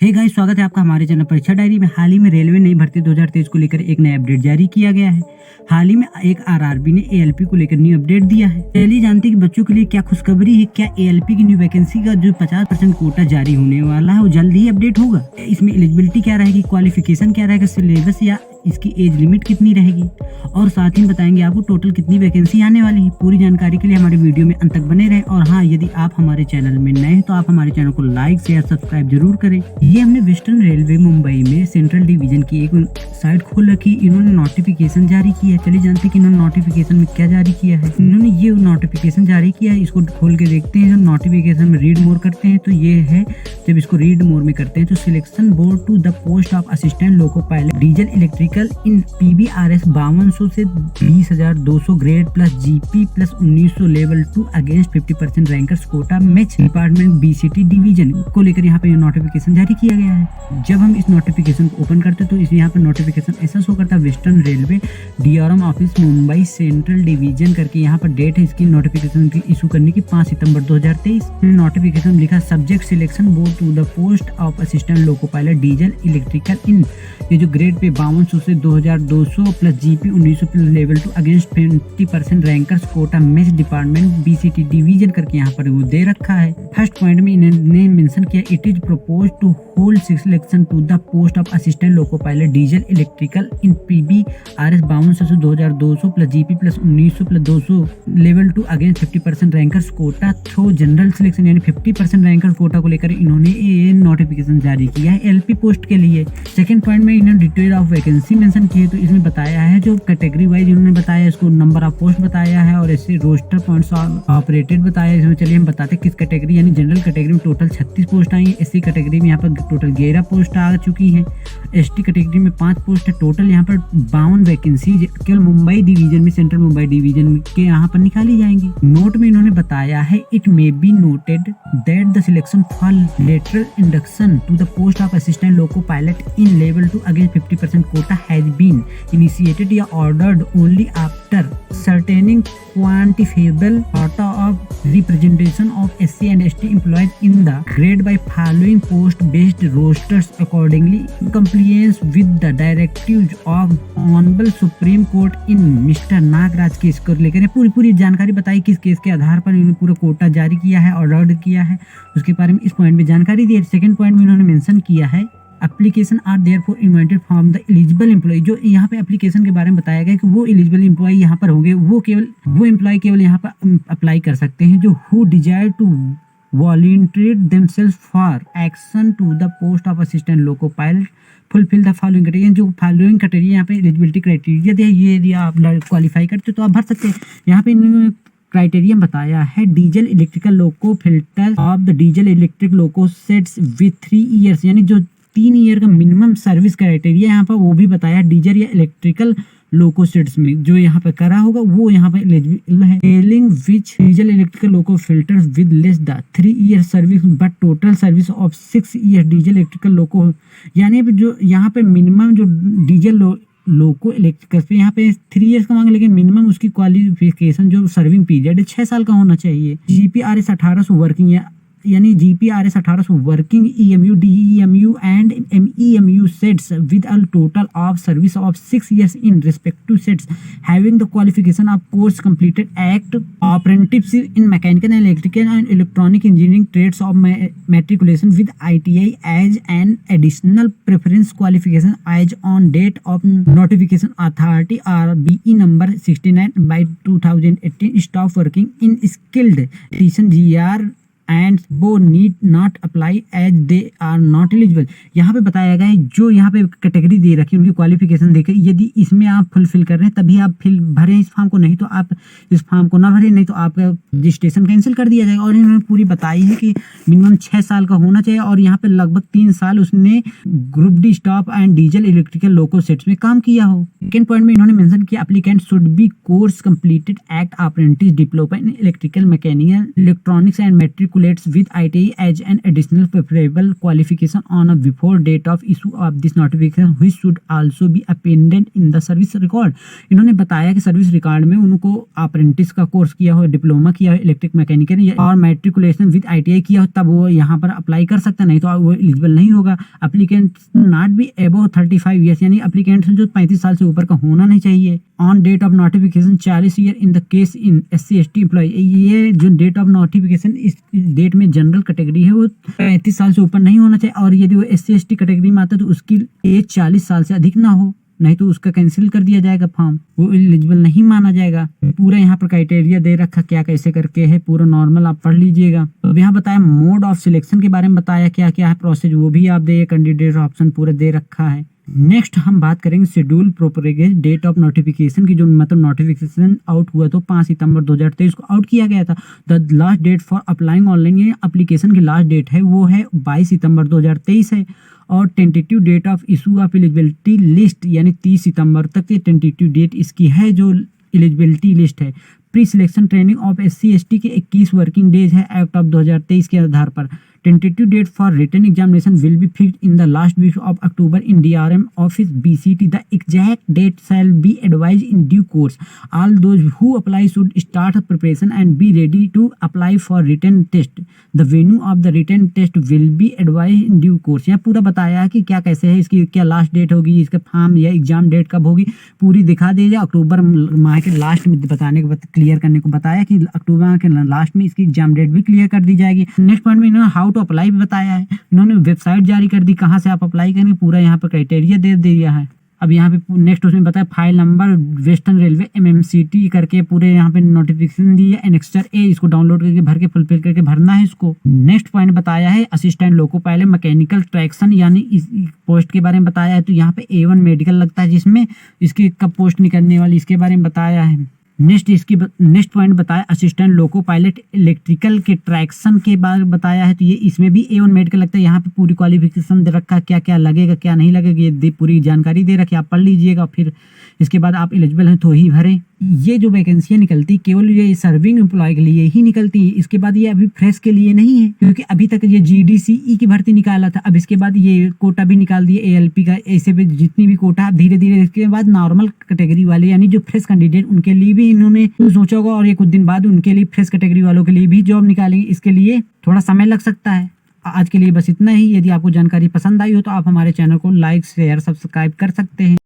Hey guys, स्वागत है आपका हमारे चैनल परीक्षा डायरी में। हाल ही में रेलवे नई भर्ती 2023 को लेकर एक नया अपडेट जारी किया गया है। हाल ही में एक आरआरबी ने एएलपी को लेकर न्यू अपडेट दिया है। चलिए जानते हैं कि बच्चों के लिए क्या खुशखबरी है। क्या एएलपी की न्यू वैकेंसी का जो 50% कोटा जारी होने वाला है वो जल्दी ही अपडेट होगा। इसमें एलिजिबिलिटी क्या रहेगी, क्वालिफिकेशन क्या रहेगा, सिलेबस या इसकी एज लिमिट कितनी रहेगी, और साथ ही बताएंगे आपको टोटल कितनी वैकेंसी आने वाली है। पूरी जानकारी के लिए हमारे वीडियो में अंत तक बने रहें। और हाँ, यदि आप हमारे चैनल में नए हैं तो आप हमारे चैनल को लाइक शेयर सब्सक्राइब जरूर करें। ये हमने वेस्टर्न रेलवे मुंबई में सेंट्रल डिवीजन की एक साइट खोल रखी। इन्होंने नोटिफिकेशन जारी किया है। चलिए जानते हैं कि इन्होंने नोटिफिकेशन में क्या जारी किया है। इन्होंने ये नोटिफिकेशन जारी किया है, इसको खोल के देखते हैं। जब नोटिफिकेशन में रीड मोर करते हैं तो ये है, जब इसको रीड मोर में करते हैं तो selection board to the post of assistant loco pilot diesel electrical in PBRS 5200 से 20,200 grade plus GP plus 1900 level 2 against 50% rankers quota match department BCT division को लेकर यहाँ पे नोटिफिकेशन जारी किया गया है। जब हम इस नोटिफिकेशन को ओपन करते तो इस यहाँ पे नोटिफिकेशन ऐसा शो करता है, western railway DRM office Mumbai central division करके यहाँ पर डेट है इसकी नोटिफिकेशन की इशू करने की 5 सितंबर 2023। नोटिफिकेशन लिखा subject selection board to the post of assistant loco pilot diesel electrical in, ये जो ग्रेड पे 5200 से 2200 plus GP 1900 plus level 2 against 50% rankers quota match department BCT division करके यहाँ पर वो दे रखा है। फर्स्ट पॉइंट में इन्होंने मेंशन किया, it is propose to hold selection to the post of assistant loco pilot diesel electrical in PBRS 5200 से 2200 plus GP plus 1900 plus 200 level 2 against 50% rankers quota through general selection, यानी 50% rankers Kota को लेकर इन्होंने ये notification जारी किया है LP पोस्ट के लिए। सेकंड पॉइंट में इन्होंने डिटेल ऑफ वैकेंसी मेंशन की है, तो इसमें बताया है जो कैटेगरी वाइज इन्होंने बताया, इसको नंबर ऑफ पोस्ट बताया है और ऐसे रोस्टर पॉइंट्स ऑपरेटेड बताया है। इसमें चलिए हम बताते हैं किस कैटेगरी, यानी जनरल कैटेगरी में टोटल 36 पोस्ट आई है। SC कैटेगरी में यहाँ पर टोटल 11 पोस्ट आ चुकी हैं। ST कैटेगरी में 5 पोस्ट है। टोटल यहाँ पर 52 वैकेंसी केवल मुंबई डिवीजन में, सेंट्रल मुंबई डिवीजन के यहाँ पर निकाली जाएंगी। नोट में इन्होंने बताया है, it may be noted that the selection for lateral induction to the post of assistant loco pilot in level 2 against 50% quota has been initiated or ordered only after certain quantifiable quota of representation of SC and ST employees in the grade by following post-based rosters accordingly in compliance with the directives of Honorable Supreme Court in Mr. Nagaraj case को लेकर पूरी जानकारी बताई, किस case के आधार पर इन्होंने पूरा कोटा जारी किया है और ऑर्डर किया है, उसके बारे में इस पॉइंट में जानकारी दी है। सेकंड पॉइंट में इन्होंने मेंशन किया है, application are therefore invited from the eligible employ. जो यहाँ पे एप्लीकेशन के बारे में बताया गया कि वो एलिजिबल एम्प्लॉय यहाँ पर होंगे, वो एम्प्लॉय केवल यहाँ पर अप्लाई कर सकते हैं जो who desire to volunteer themselves for action to the post of assistant loco pilot fulfill the following criteria. जो फॉलोइंग क्राइटेरिया यहाँ पे एलिजिबिलिटी क्राइटेरिया दिया, ये यदि आप क्वालिफाई करते तो आप भर सकते हैं। यहाँ पे इन्होंने क्राइटेरिया बताया है, diesel electrical loco filter of the diesel electric loco sets with 3 years, यानी जो 3 ईयर का मिनिमम सर्विस क्राइटेरिया यहाँ पर वो भी बताया। डीजल या इलेक्ट्रिकल लोको सेट्स में जो यहाँ पे करा होगा वो यहाँ पे एलिजिबल है। Telling which diesel electrical loco filters with less the 3 year service but total service of 6 year diesel electrical loco, यानी जो यहाँ पे मिनिमम जो डीजल लोको इलेक्ट्रिकल पे यहाँ पे 3 ईयर्स का मांगे, लेकिन मिनिमम उसकी क्वालिफिकेशन जो सर्विंग पीरियड 6 साल का होना चाहिए। GPRS 1800 वर्किंग, यानी GPRS 1800 working EMU, DEMU and MEMU sets with a total of service of 6 years in respective sets having the qualification of course completed act apprenticeship in mechanical and electrical and electronic engineering trades of matriculation with ITI as an additional preference qualification as on date of notification authority RBE number 69/2018 stop working in skilled addition GR and वो need not apply as they are not eligible. यहाँ पे बताया गया है, जो यहाँ पे category दे रखी है उनकी क्वालिफिकेशन देकर यदि इसमें आप फुलफिल कर रहे हैं तभी आप फिल भरें इस फॉर्म को, नहीं तो आप इस फॉर्म को ना भरें, नहीं तो आपका रजिस्ट्रेशन कैंसिल कर दिया जाएगा। और इन्होंने पूरी बताई है कि मिनिमम 6 साल का होना चाहिए और यहाँ पे लगभग 3 साल उसने group D stop and diesel electrical loco sets में काम किया हो। सेकेंड पॉइंट में इन्होंने मेंशन किया, applicant should be course completed act apprentice diploma in electrical mechanical electronics and matric matriculates with ITI as an additional preferable qualification on a before date of issue of this notification which should also be appended in the service record। इन्होंने बताया कि service record में उनको apprentice का course किया हो, diploma किया हो इलेक्ट्रिक मैकेनिकल और मैट्रिकुलेशन विद ITI किया हो, तब वो यहाँ पर अप्लाई कर सकता, नहीं तो वो एलिजिबल नहीं होगा। Applicant not be above 35 years, यानी एप्लीकेंट जो 35 साल से ऊपर का होना नहीं चाहिए। On date of notification 40 year in the case in SC/ST employ. ये जो डेट ऑफ नोटिफिकेशन इस डेट में जनरल कैटेगरी है वो 35 साल से ऊपर नहीं होना चाहिए, और यदि वो SC/ST कैटेगरी में आता है तो उसकी एज 40 साल से अधिक ना हो, नहीं तो उसका कैंसिल कर दिया जाएगा फॉर्म, वो एलिजिबल नहीं माना जाएगा। पूरा यहाँ पर क्राइटेरिया दे रखा क्या कैसे करके है, पूरा नॉर्मल आप पढ़ लीजिएगा। अब यहाँ बताया मोड ऑफ सिलेक्शन के बारे में बताया क्या क्या है प्रोसेस, वो भी आप दे, कैंडिडेट ऑप्शन पूरा दे रखा है। नेक्स्ट हम बात करेंगे शेड्यूल प्रोपरेगेज डेट ऑफ नोटिफिकेशन की, जो मतलब नोटिफिकेशन आउट हुआ तो 5 सितंबर 2023 को आउट किया गया था। The last date for applying online, ये एप्लीकेशन की लास्ट डेट है वो है 22 सितंबर 2023 है। और tentative date of issue of eligibility list यानी 30 सितंबर तक ये टेंटेटिव डेट इसकी है जो एलिजिबिलिटी लिस्ट है। Pre selection training of SC/ST के 21 वर्किंग डेज है एक्ट ऑफ 2023 के आधार पर। Tentative date for written examination will be fixed in the last week of October in DRM office BCT। The exact date shall be advise in due course. All those who apply should start preparation and be ready to apply for written test. The venue of the written test will be advise in due course. यहाँ पूरा बताया है कि क्या कैसे है, इसकी क्या लास्ट डेट होगी, इसका फॉर्म या एग्जाम डेट कब होगी, पूरी दिखा दीजिए। अक्टूबर माह के लास्ट में बताने को क्लियर करने को बताया कि अक्टूबर के लास्ट में इसकी एग्जाम डेट भी क्लियर कर दी जाएगी। नेक्स्ट पॉइंट में इन्होंने हाउ टू अप्लाई भी बताया है, इन्होंने वेबसाइट जारी कर दी कहाँ से आप अप्लाई करेंगे, पूरा यहाँ पर क्राइटेरिया दे दिया है। अब यहाँ पे नेक्स्ट उसमें बताया file number western railway MMCT करके पूरे यहाँ पे नोटिफिकेशन दी है। एनेक्स्टर A इसको डाउनलोड करके भर के फुलफिल करके भरना है इसको। नेक्स्ट पॉइंट बताया है assistant loco pilot mechanical traction यानी इस पोस्ट के बारे में बताया है। तो यहाँ पे A1 मेडिकल लगता है जिसमें इसकी कब पोस्ट निकलने वाली इसके बारे में बताया है। नेक्स्ट पॉइंट बताया असिस्टेंट लोको पायलट इलेक्ट्रिकल के ट्रैक्शन के बारे में बताया है। तो ये इसमें भी A1 मेडिकल लगता है। यहाँ पे पूरी क्वालिफिकेशन दे रखा, क्या क्या लगेगा क्या नहीं लगेगा, ये पूरी जानकारी दे रखी, आप पढ़ लीजिएगा। फिर इसके बाद आप एलिजिबल हैं तो ही भरें। ये जो वैकेंसियाँ निकलती केवल ये सर्विंग एम्प्लॉय के लिए ही निकलती है, इसके बाद ये अभी फ्रेश के लिए नहीं है, क्योंकि अभी तक ये GDCE की भर्ती निकाला था, अब इसके बाद ये कोटा भी निकाल दिए ALP का। ऐसे भी जितनी भी कोटा धीरे धीरे इसके बाद नॉर्मल कैटेगरी वाले यानी जो फ्रेश कैंडिडेट उनके लिए भी इन्होंने सोचा होगा, और ये कुछ दिन बाद उनके लिए फ्रेश कैटेगरी वालों के लिए भी जॉब निकालेंगे। इसके लिए थोड़ा समय लग सकता है। आज के लिए बस इतना ही। यदि आपको जानकारी पसंद आई हो तो आप हमारे चैनल को लाइक शेयर सब्सक्राइब कर सकते हैं।